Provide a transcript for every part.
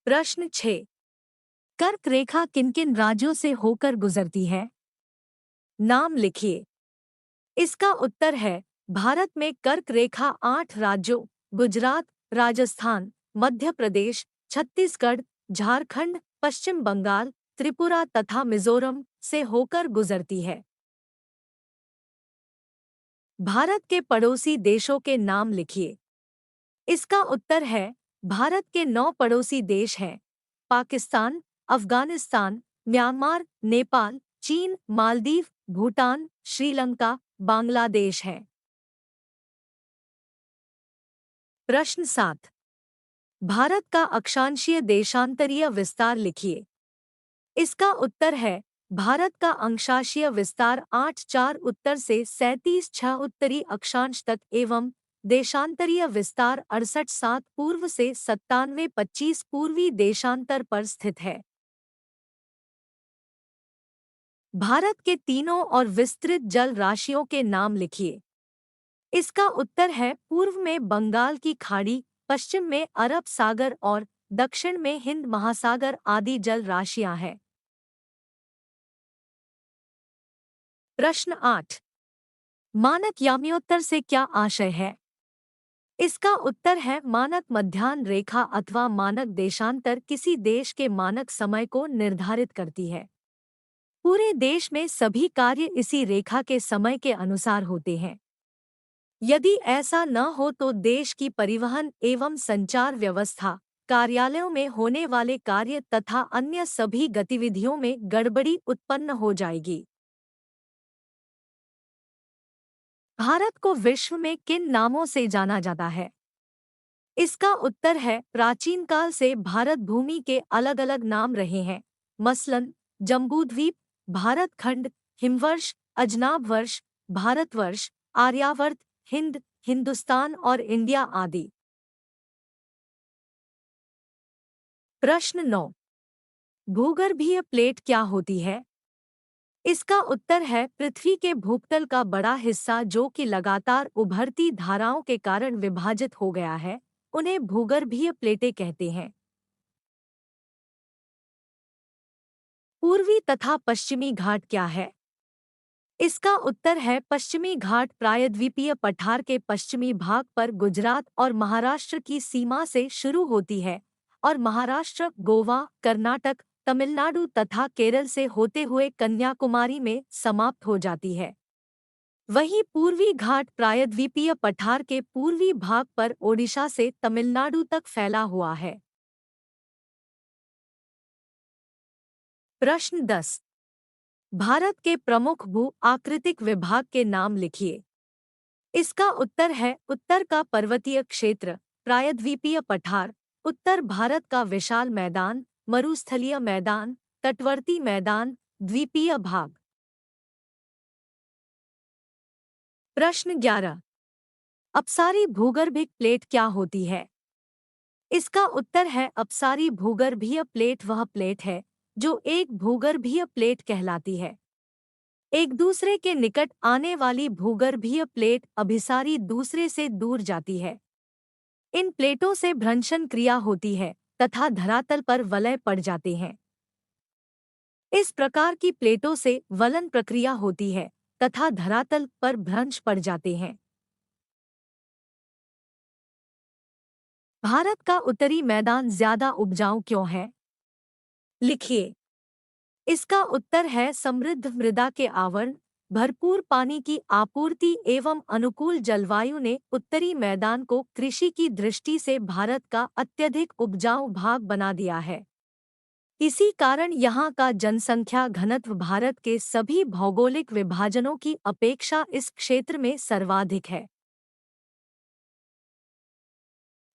प्रश्न 6। कर्क रेखा किन किन राज्यों से होकर गुजरती है? नाम लिखिए। इसका उत्तर है भारत में कर्क रेखा 8 राज्यों गुजरात, राजस्थान, मध्य प्रदेश, छत्तीसगढ़, झारखंड, पश्चिम बंगाल, त्रिपुरा तथा मिजोरम से होकर गुजरती है। भारत के पड़ोसी देशों के नाम लिखिए। इसका उत्तर है भारत के 9 पड़ोसी देश हैं। पाकिस्तान, अफगानिस्तान, म्यांमार, नेपाल, चीन, मालदीव, भूटान, श्रीलंका, बांग्लादेश है। प्रश्न 7। भारत का अक्षांशीय देशांतरीय विस्तार लिखिए। इसका उत्तर है भारत का अंशांशीय विस्तार 8,4 उत्तर से 37,6 उत्तरी अक्षांश तक एवं देशांतरीय विस्तार 68,7 पूर्व से 97,25 पूर्वी देशांतर पर स्थित है। भारत के तीनों और विस्तृत जल राशियों के नाम लिखिए। इसका उत्तर है पूर्व में बंगाल की खाड़ी, पश्चिम में अरब सागर और दक्षिण में हिंद महासागर आदि जल राशियां हैं। प्रश्न 8। मानक याम्योत्तर से क्या आशय है? इसका उत्तर है मानक मध्याह्न रेखा अथवा मानक देशांतर किसी देश के मानक समय को निर्धारित करती है। पूरे देश में सभी कार्य इसी रेखा के समय के अनुसार होते हैं। यदि ऐसा न हो तो देश की परिवहन एवं संचार व्यवस्था, कार्यालयों में होने वाले कार्य तथा अन्य सभी गतिविधियों में गड़बड़ी उत्पन्न हो जाएगी। भारत को विश्व में किन नामों से जाना जाता है? इसका उत्तर है प्राचीन काल से भारत भूमि के अलग अलग नाम रहे हैं। मसलन जम्बूद्वीप, भारत खंड, हिमवर्ष, अजनाब वर्ष, भारतवर्ष, आर्यावर्त, हिंद, हिंदुस्तान और इंडिया आदि। प्रश्न 9। भूगर्भीय प्लेट क्या होती है? इसका उत्तर है पृथ्वी के भूतल का बड़ा हिस्सा जो कि लगातार उभरती धाराओं के कारण विभाजित हो गया है, उन्हें भूगर्भीय प्लेटें कहते हैं। पूर्वी तथा पश्चिमी घाट क्या है? इसका उत्तर है पश्चिमी घाट प्रायद्वीपीय पठार के पश्चिमी भाग पर गुजरात और महाराष्ट्र की सीमा से शुरू होती है और महाराष्ट्र, गोवा, कर्नाटक, तमिलनाडु तथा केरल से होते हुए कन्याकुमारी में समाप्त हो जाती है। वहीं पूर्वी घाट प्रायद्वीपीय पठार के पूर्वी भाग पर ओडिशा से तमिलनाडु तक फैला हुआ है। प्रश्न 10। भारत के प्रमुख भू आकृतिक विभाग के नाम लिखिए। इसका उत्तर है उत्तर का पर्वतीय क्षेत्र, प्रायद्वीपीय पठार, उत्तर भारत का विशाल मैदान, मरुस्थलीय मैदान, तटवर्ती मैदान, द्वीपीय भाग। प्रश्न 11। अपसारी भूगर्भिक प्लेट क्या होती है? इसका उत्तर है अपसारी भूगर्भीय प्लेट वह प्लेट है जो एक भूगर्भीय प्लेट कहलाती है। एक दूसरे के निकट आने वाली भूगर्भीय प्लेट अभिसारी दूसरे से दूर जाती है। इन प्लेटों से भ्रंशन क्रिया होती है तथा धरातल पर वलय पड़ जाते हैं। इस प्रकार की प्लेटों से वलन प्रक्रिया होती है तथा धरातल पर भ्रंश पड़ जाते हैं। भारत का उत्तरी मैदान ज्यादा उपजाऊ क्यों है? लिखिए। इसका उत्तर है समृद्ध मृदा के आवरण, भरपूर पानी की आपूर्ति एवं अनुकूल जलवायु ने उत्तरी मैदान को कृषि की दृष्टि से भारत का अत्यधिक उपजाऊ भाग बना दिया है। इसी कारण यहाँ का जनसंख्या घनत्व भारत के सभी भौगोलिक विभाजनों की अपेक्षा इस क्षेत्र में सर्वाधिक है।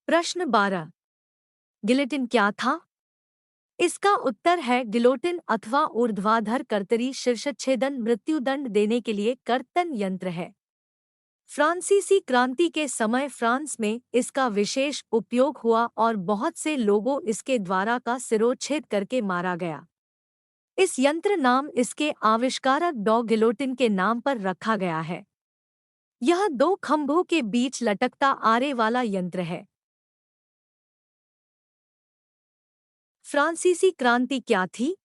प्रश्न 12। गिलोटिन क्या था? इसका उत्तर है गिलोटिन अथवा ऊर्ध्वाधर कर्तरी शीर्षच्छेदन मृत्युदंड देने के लिए कर्तन यंत्र है। फ्रांसीसी क्रांति के समय फ्रांस में इसका विशेष उपयोग हुआ और बहुत से लोगों इसके द्वारा का सिरोच्छेद करके मारा गया। इस यंत्र नाम इसके आविष्कारक डॉ गिलोटिन के नाम पर रखा गया है। यह 2 खंभों के बीच लटकता आरे वाला यंत्र है। फ्रांसीसी क्रांति क्या थी?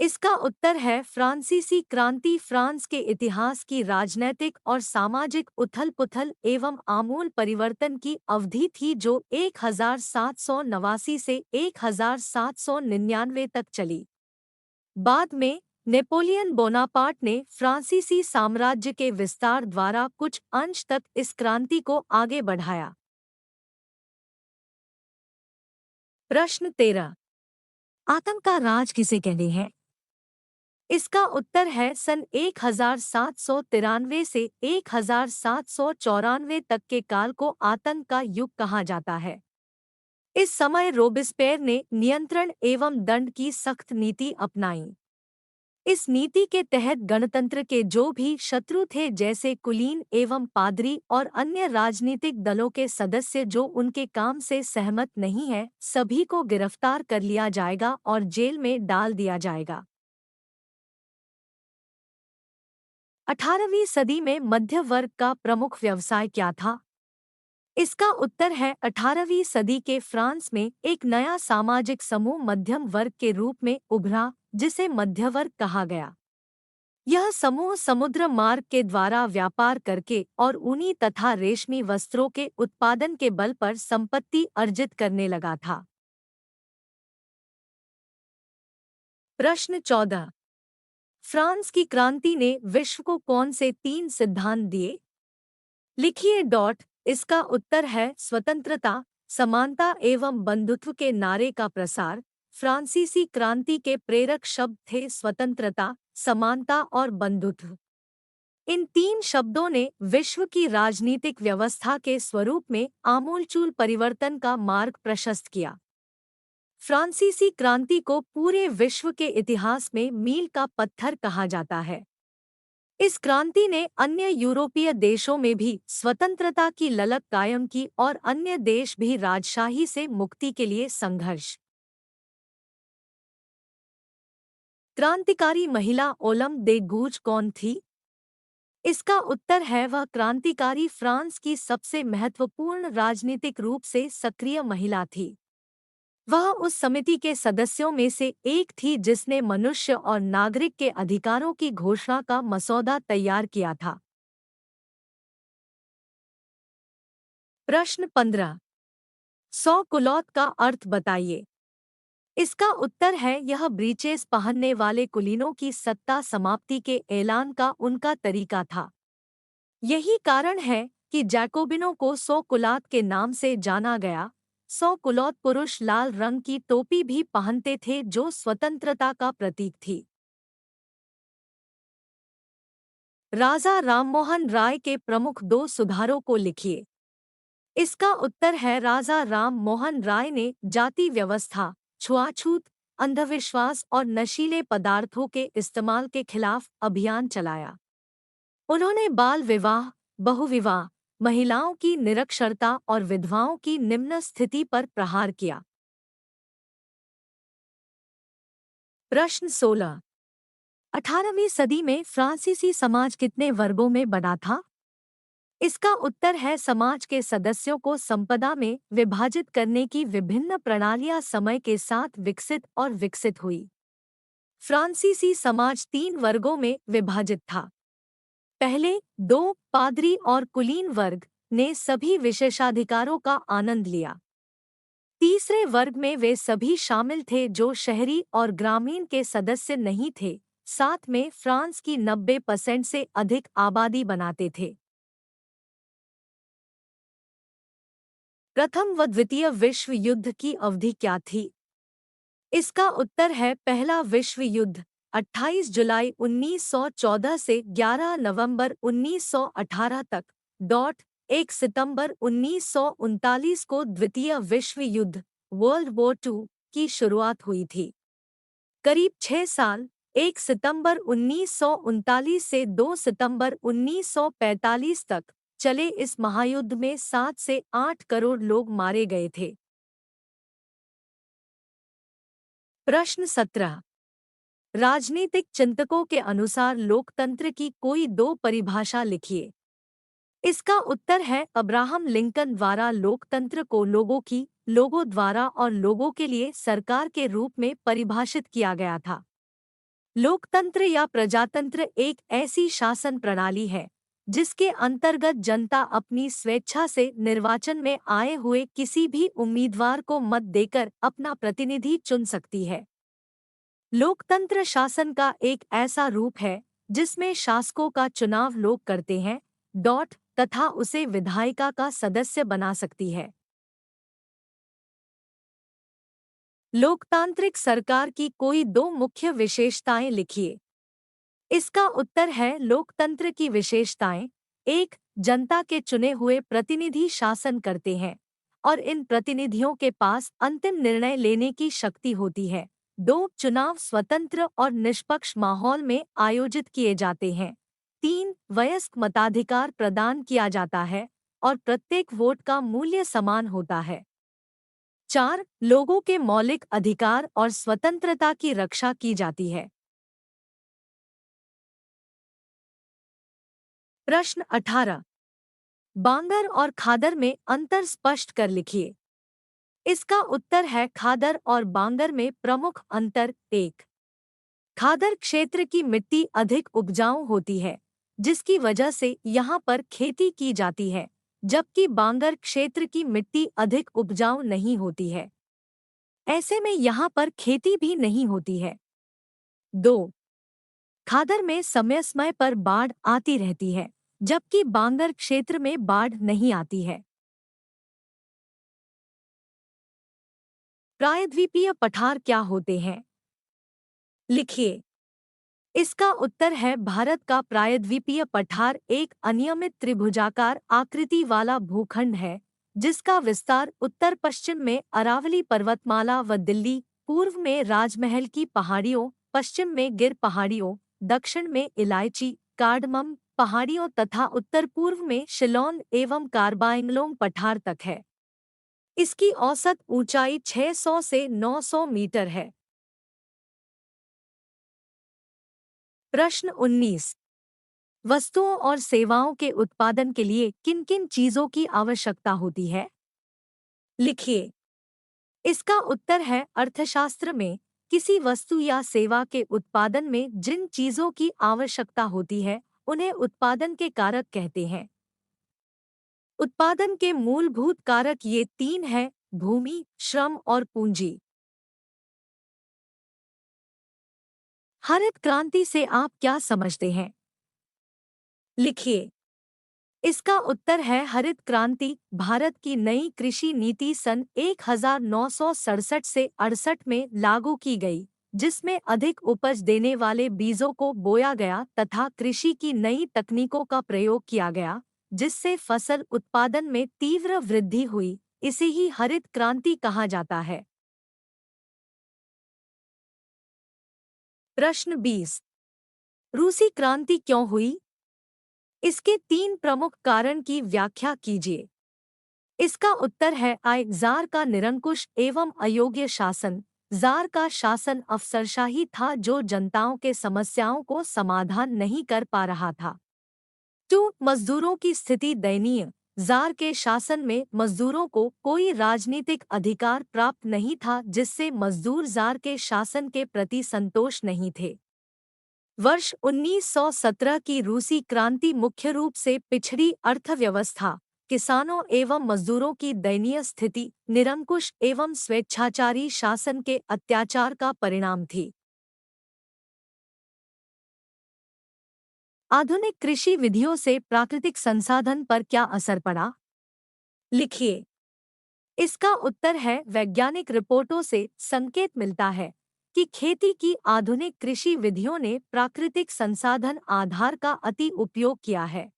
इसका उत्तर है फ्रांसीसी क्रांति फ्रांस के इतिहास की राजनैतिक और सामाजिक उथल-पुथल एवं आमूल परिवर्तन की अवधि थी जो 1789 से 1799 तक चली। बाद में नेपोलियन बोनापार्ट ने फ्रांसीसी साम्राज्य के विस्तार द्वारा कुछ अंश तक इस क्रांति को आगे बढ़ाया। प्रश्न 13। आतंक का राज किसे कहते हैं? इसका उत्तर है सन 1793 से 1794 तक के काल को आतंक का युग कहा जाता है। इस समय रोबेस्पियर ने नियंत्रण एवं दंड की सख्त नीति अपनाई। इस नीति के तहत गणतंत्र के जो भी शत्रु थे जैसे कुलीन एवं पादरी और अन्य राजनीतिक दलों के सदस्य जो उनके काम से सहमत नहीं है, सभी को गिरफ्तार कर लिया जाएगा और जेल में डाल दिया जाएगा। 18वीं सदी में मध्य वर्ग का प्रमुख व्यवसाय क्या था? इसका उत्तर है 18वीं सदी के फ्रांस में एक नया सामाजिक समूह मध्यम वर्ग के रूप में उभरा जिसे मध्यवर्ग कहा गया। यह समूह समुद्र मार्ग के द्वारा व्यापार करके और ऊनी तथा रेशमी वस्त्रों के उत्पादन के बल पर संपत्ति अर्जित करने लगा था। प्रश्न 14। फ्रांस की क्रांति ने विश्व को कौन से 3 सिद्धांत दिए? लिखिए डॉट। इसका उत्तर है स्वतंत्रता, समानता एवं बंधुत्व के नारे का प्रसार। फ्रांसीसी क्रांति के प्रेरक शब्द थे स्वतंत्रता, समानता और बंधुत्व। इन 3 शब्दों ने विश्व की राजनीतिक व्यवस्था के स्वरूप में आमूलचूल परिवर्तन का मार्ग प्रशस्त किया। फ्रांसीसी क्रांति को पूरे विश्व के इतिहास में मील का पत्थर कहा जाता है। इस क्रांति ने अन्य यूरोपीय देशों में भी स्वतंत्रता की ललक कायम की और अन्य देश भी राजशाही से मुक्ति के लिए संघर्ष। क्रांतिकारी महिला ओलम दे गूज कौन थी? इसका उत्तर है वह क्रांतिकारी फ्रांस की सबसे महत्वपूर्ण राजनीतिक रूप से सक्रिय महिला थी। वह उस समिति के सदस्यों में से एक थी जिसने मनुष्य और नागरिक के अधिकारों की घोषणा का मसौदा तैयार किया था। प्रश्न 15। सौ कुलौत का अर्थ बताइए। इसका उत्तर है यह ब्रीचेस पहनने वाले कुलीनों की सत्ता समाप्ति के ऐलान का उनका तरीका था। यही कारण है कि जैकोबिनों को सौ कुलौत के नाम से जाना गया। सौ कुलौत पुरुष लाल रंग की टोपी भी पहनते थे जो स्वतंत्रता का प्रतीक थी। राजा राममोहन राय के प्रमुख 2 सुधारों को लिखिए। इसका उत्तर है राजा राम मोहन राय ने जाति व्यवस्था, छुआछूत, अंधविश्वास और नशीले पदार्थों के इस्तेमाल के खिलाफ अभियान चलाया। उन्होंने बाल विवाह, बहुविवाह, महिलाओं की निरक्षरता और विधवाओं की निम्न स्थिति पर प्रहार किया। प्रश्न 16। 18वीं सदी में फ्रांसीसी समाज कितने वर्गों में बना था? इसका उत्तर है समाज के सदस्यों को संपदा में विभाजित करने की विभिन्न प्रणालियां समय के साथ विकसित और विकसित हुई। फ्रांसीसी समाज 3 वर्गों में विभाजित था। पहले 2 पादरी और कुलीन वर्ग ने सभी विशेषाधिकारों का आनंद लिया। तीसरे वर्ग में वे सभी शामिल थे जो शहरी और ग्रामीण के सदस्य नहीं थे, साथ में फ्रांस की 90% से अधिक आबादी बनाते थे। प्रथम व द्वितीय विश्व युद्ध की अवधि क्या थी? इसका उत्तर है पहला विश्व युद्ध 28 जुलाई 1914 से 11 नवंबर 1918 तक। 1 सितंबर 1939 को द्वितीय विश्व युद्ध वर्ल्ड वॉर 2 की शुरुआत हुई थी। करीब 6 साल 1 सितंबर 1939 से 2 सितंबर 1945 तक चले इस महायुद्ध में 7 से 8 करोड़ लोग मारे गए थे। प्रश्न 17। राजनीतिक चिंतकों के अनुसार लोकतंत्र की कोई 2 परिभाषा लिखिए। इसका उत्तर है अब्राहम लिंकन द्वारा लोकतंत्र को लोगों की, लोगों द्वारा और लोगों के लिए सरकार के रूप में परिभाषित किया गया था। लोकतंत्र या प्रजातंत्र एक ऐसी शासन प्रणाली है जिसके अंतर्गत जनता अपनी स्वेच्छा से निर्वाचन में आए हुए किसी भी उम्मीदवार को मत देकर अपना प्रतिनिधि चुन सकती है। लोकतंत्र शासन का एक ऐसा रूप है जिसमें शासकों का चुनाव लोग करते हैं तथा उसे विधायिका का सदस्य बना सकती है। लोकतांत्रिक सरकार की कोई दो मुख्य विशेषताएं लिखिए। इसका उत्तर है लोकतंत्र की विशेषताएं। एक, जनता के चुने हुए प्रतिनिधि शासन करते हैं और इन प्रतिनिधियों के पास अंतिम निर्णय लेने की शक्ति होती है। दो, चुनाव स्वतंत्र और निष्पक्ष माहौल में आयोजित किए जाते हैं। तीन, वयस्क मताधिकार प्रदान किया जाता है और प्रत्येक वोट का मूल्य समान होता है। चार, लोगों के मौलिक अधिकार और स्वतंत्रता की रक्षा की जाती है। प्रश्न 18, बांगर और खादर में अंतर स्पष्ट कर लिखिए। इसका उत्तर है खादर और बांगर में प्रमुख अंतर। एक, खादर क्षेत्र की मिट्टी अधिक उपजाऊ होती है जिसकी वजह से यहाँ पर खेती की जाती है, जबकि बांगर क्षेत्र की मिट्टी अधिक उपजाऊ नहीं होती है। ऐसे में यहाँ पर खेती भी नहीं होती है। दो, खादर में समय समय पर बाढ़ आती रहती है जबकि बांगर क्षेत्र में बाढ़ नहीं आती है। प्रायद्वीपीय पठार क्या होते हैं? लिखिए। इसका उत्तर है भारत का प्रायद्वीपीय पठार एक अनियमित त्रिभुजाकार आकृति वाला भूखंड है जिसका विस्तार उत्तर पश्चिम में अरावली पर्वतमाला व दिल्ली, पूर्व में राजमहल की पहाड़ियों, पश्चिम में गिर पहाड़ियों, दक्षिण में इलायची कार्डमम पहाड़ियों तथा उत्तर पूर्व में शिलोंग एवं कार्बाइंगलोंग पठार तक है। इसकी औसत ऊंचाई 600 से 900 मीटर है। प्रश्न 19, वस्तुओं और सेवाओं के उत्पादन के लिए किन किन चीजों की आवश्यकता होती है? लिखिए। इसका उत्तर है अर्थशास्त्र में किसी वस्तु या सेवा के उत्पादन में जिन चीजों की आवश्यकता होती है उन्हें उत्पादन के कारक कहते हैं। उत्पादन के मूलभूत कारक ये तीन हैं: भूमि, श्रम और पूंजी। हरित क्रांति से आप क्या समझते हैं? लिखिए। इसका उत्तर है हरित क्रांति भारत की नई कृषि नीति सन 1967 से 68 में लागू की गई, जिसमें अधिक उपज देने वाले बीजों को बोया गया तथा कृषि की नई तकनीकों का प्रयोग किया गया, जिससे फसल उत्पादन में तीव्र वृद्धि हुई। इसे ही हरित क्रांति कहा जाता है। प्रश्न 20, रूसी क्रांति क्यों हुई? इसके तीन प्रमुख कारण की व्याख्या कीजिए। इसका उत्तर है जार का निरंकुश एवं अयोग्य शासन। जार का शासन अफसरशाही था जो जनताओं के समस्याओं को समाधान नहीं कर पा रहा था। 2, मजदूरों की स्थिति दयनीय। जार के शासन में मजदूरों को कोई राजनीतिक अधिकार प्राप्त नहीं था, जिससे मजदूर जार के शासन के प्रति संतोष नहीं थे। वर्ष 1917 की रूसी क्रांति मुख्य रूप से पिछड़ी अर्थव्यवस्था, किसानों एवं मजदूरों की दयनीय स्थिति, निरंकुश एवं स्वेच्छाचारी शासन के अत्याचार का परिणाम थी। आधुनिक कृषि विधियों से प्राकृतिक संसाधन पर क्या असर पड़ा? लिखिए। इसका उत्तर है वैज्ञानिक रिपोर्टों से संकेत मिलता है कि खेती की आधुनिक कृषि विधियों ने प्राकृतिक संसाधन आधार का अति उपयोग किया है।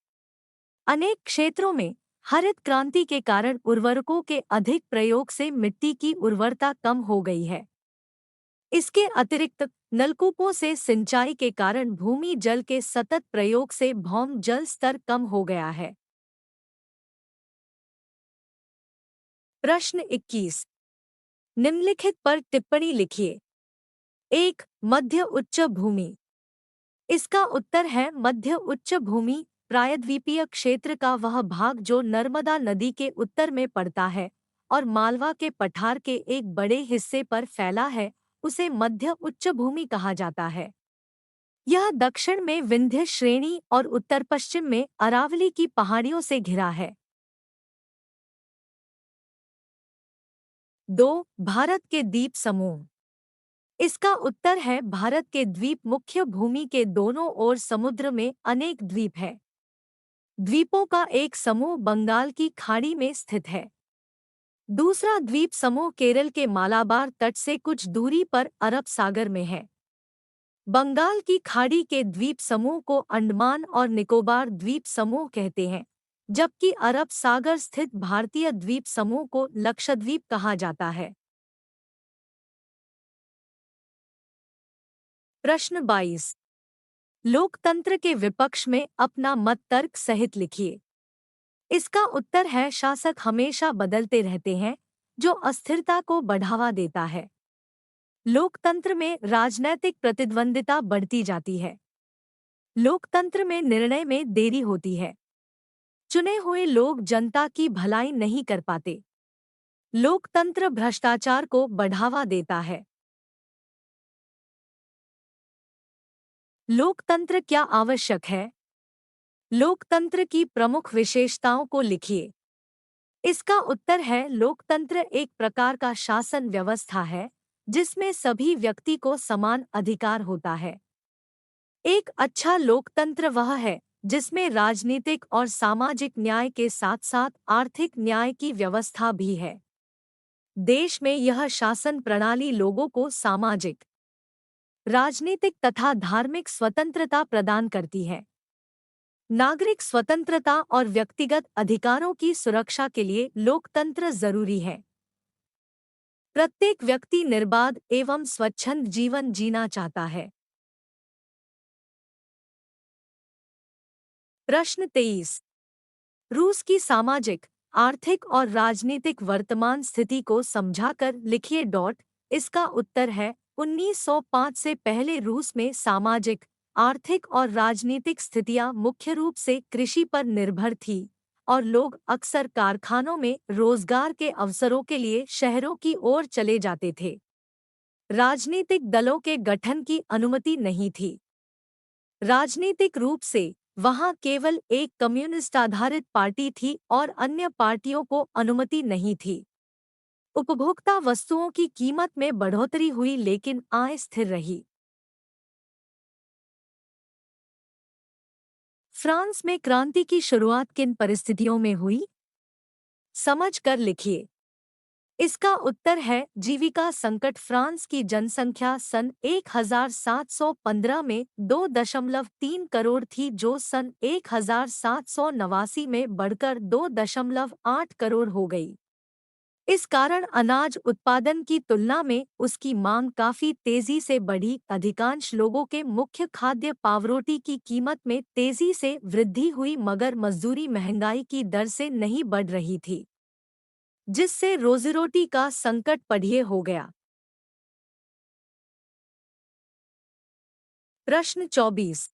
अनेक क्षेत्रों में हरित क्रांति के कारण उर्वरकों के अधिक प्रयोग से मिट्टी की उर्वरता कम हो गई है। इसके अतिरिक्त नलकूपों से सिंचाई के कारण भूमि जल के सतत प्रयोग से भौम जल स्तर कम हो गया है। प्रश्न 21, निम्नलिखित पर टिप्पणी लिखिए। 1, मध्य उच्च भूमि। इसका उत्तर है मध्य उच्च भूमि प्रायद्वीपीय क्षेत्र का वह भाग जो नर्मदा नदी के उत्तर में पड़ता है और मालवा के पठार के एक बड़े हिस्से पर फैला है, उसे मध्य उच्चभूमि कहा जाता है। यह दक्षिण में विंध्य श्रेणी और उत्तर पश्चिम में अरावली की पहाड़ियों से घिरा है। 2. भारत के द्वीप समूह। इसका उत्तर है भारत के द्वीप मुख्य भूमि के दोनों ओर समुद्र में अनेक द्वीप है। द्वीपों का एक समूह बंगाल की खाड़ी में स्थित है। दूसरा द्वीप समूह केरल के मालाबार तट से कुछ दूरी पर अरब सागर में है। बंगाल की खाड़ी के द्वीप समूह को अंडमान और निकोबार द्वीप समूह कहते हैं, जबकि अरब सागर स्थित भारतीय द्वीप समूह को लक्षद्वीप कहा जाता है। प्रश्न 22। लोकतंत्र के विपक्ष में अपना मत तर्क सहित लिखिए। इसका उत्तर है शासक हमेशा बदलते रहते हैं, जो अस्थिरता को बढ़ावा देता है। लोकतंत्र में राजनैतिक प्रतिद्वंदिता बढ़ती जाती है। लोकतंत्र में निर्णय में देरी होती है। चुने हुए लोग जनता की भलाई नहीं कर पाते। लोकतंत्र भ्रष्टाचार को बढ़ावा देता है। लोकतंत्र क्या आवश्यक है? लोकतंत्र की प्रमुख विशेषताओं को लिखिए। इसका उत्तर है लोकतंत्र एक प्रकार का शासन व्यवस्था है, जिसमें सभी व्यक्ति को समान अधिकार होता है। एक अच्छा लोकतंत्र वह है जिसमें राजनीतिक और सामाजिक न्याय के साथ साथ आर्थिक न्याय की व्यवस्था भी है। देश में यह शासन प्रणाली लोगों को सामाजिक, राजनीतिक तथा धार्मिक स्वतंत्रता प्रदान करती है। नागरिक स्वतंत्रता और व्यक्तिगत अधिकारों की सुरक्षा के लिए लोकतंत्र जरूरी है। प्रत्येक व्यक्ति निर्बाध एवं स्वच्छंद जीवन जीना चाहता है। प्रश्न 23। रूस की सामाजिक, आर्थिक और राजनीतिक वर्तमान स्थिति को समझाकर लिखिए। इसका उत्तर है 1905 से पहले रूस में सामाजिक, आर्थिक और राजनीतिक स्थितियां मुख्य रूप से कृषि पर निर्भर थी और लोग अक्सर कारखानों में रोजगार के अवसरों के लिए शहरों की ओर चले जाते थे। राजनीतिक दलों के गठन की अनुमति नहीं थी। राजनीतिक रूप से वहां केवल एक कम्युनिस्ट आधारित पार्टी थी और अन्य पार्टियों को अनुमति नहीं थी। उपभोक्ता वस्तुओं की कीमत में बढ़ोतरी हुई लेकिन आय स्थिर रही। फ्रांस में क्रांति की शुरुआत किन परिस्थितियों में हुई? समझ कर लिखिए। इसका उत्तर है जीविका संकट। फ्रांस की जनसंख्या सन 1715 में 2.3 करोड़ थी, जो सन 1789 में बढ़कर 2.8 करोड़ हो गई। इस कारण अनाज उत्पादन की तुलना में उसकी मांग काफी तेजी से बढ़ी। अधिकांश लोगों के मुख्य खाद्य पावरोटी की कीमत में तेजी से वृद्धि हुई, मगर मजदूरी महंगाई की दर से नहीं बढ़ रही थी, जिससे रोजीरोटी का संकट पढ़िए हो गया। प्रश्न 24।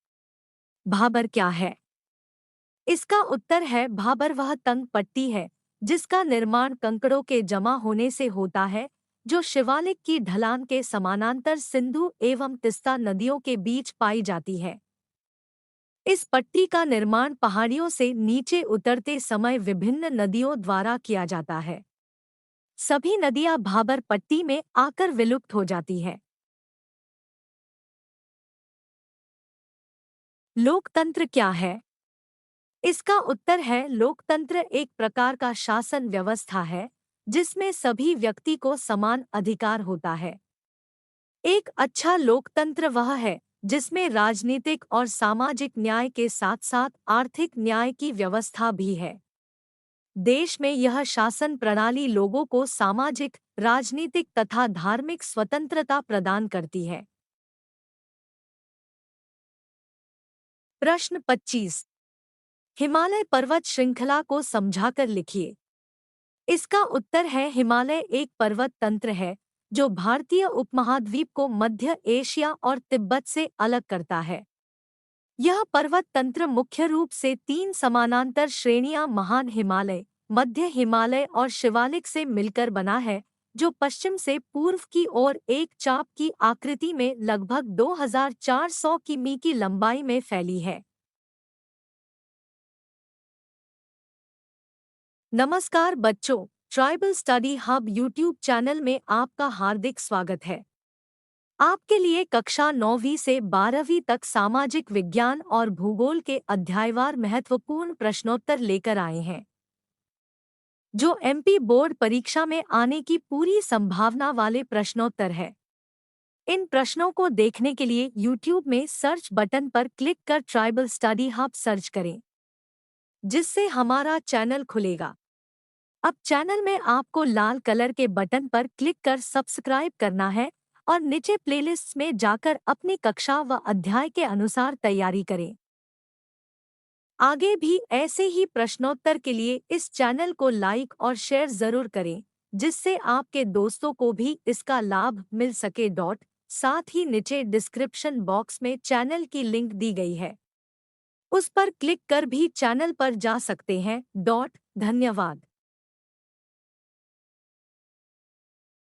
भाबर क्या है? इसका उत्तर है भाबर वह तंग पट्टी है जिसका निर्माण कंकड़ों के जमा होने से होता है, जो शिवालिक की ढलान के समानांतर सिंधु एवं तिस्ता नदियों के बीच पाई जाती है। इस पट्टी का निर्माण पहाड़ियों से नीचे उतरते समय विभिन्न नदियों द्वारा किया जाता है। सभी नदियां भाबर पट्टी में आकर विलुप्त हो जाती है। लोकतंत्र क्या है? इसका उत्तर है लोकतंत्र एक प्रकार का शासन व्यवस्था है जिसमें सभी व्यक्ति को समान अधिकार होता है। एक अच्छा लोकतंत्र वह है जिसमें राजनीतिक और सामाजिक न्याय के साथ साथ आर्थिक न्याय की व्यवस्था भी है। देश में यह शासन प्रणाली लोगों को सामाजिक, राजनीतिक तथा धार्मिक स्वतंत्रता प्रदान करती है। प्रश्न 25। हिमालय पर्वत श्रृंखला को समझाकर लिखिए। इसका उत्तर है हिमालय एक पर्वत तंत्र है जो भारतीय उपमहाद्वीप को मध्य एशिया और तिब्बत से अलग करता है। यह पर्वत तंत्र मुख्य रूप से 3 समानांतर श्रेणियां महान हिमालय, मध्य हिमालय और शिवालिक से मिलकर बना है, जो पश्चिम से पूर्व की ओर एक चाप की आकृति में लगभग 2400 किमी की लंबाई में फैली है। नमस्कार बच्चों, tribal study hub YouTube channel में आपका हार्दिक स्वागत है। आपके लिए कक्षा 9वीं से 12वीं तक सामाजिक विज्ञान और भूगोल के अध्यायवार महत्वपूर्ण प्रश्नोत्तर लेकर आए हैं, जो एमपी बोर्ड परीक्षा में आने की पूरी संभावना वाले प्रश्नोत्तर है। इन प्रश्नों को देखने के लिए यूट्यूब में सर्च बटन पर क्लिक कर ट्राइबल स्टडी हब सर्च करें, जिससे हमारा चैनल खुलेगा। अब चैनल में आपको लाल कलर के बटन पर क्लिक कर सब्सक्राइब करना है और नीचे प्लेलिस्ट्स में जाकर अपनी कक्षा व अध्याय के अनुसार तैयारी करें। आगे भी ऐसे ही प्रश्नोत्तर के लिए इस चैनल को लाइक और शेयर जरूर करें, जिससे आपके दोस्तों को भी इसका लाभ मिल सके। साथ ही नीचे डिस्क्रिप्शन बॉक्स में चैनल की लिंक दी गई है, उस पर क्लिक कर भी चैनल पर जा सकते हैं। धन्यवाद।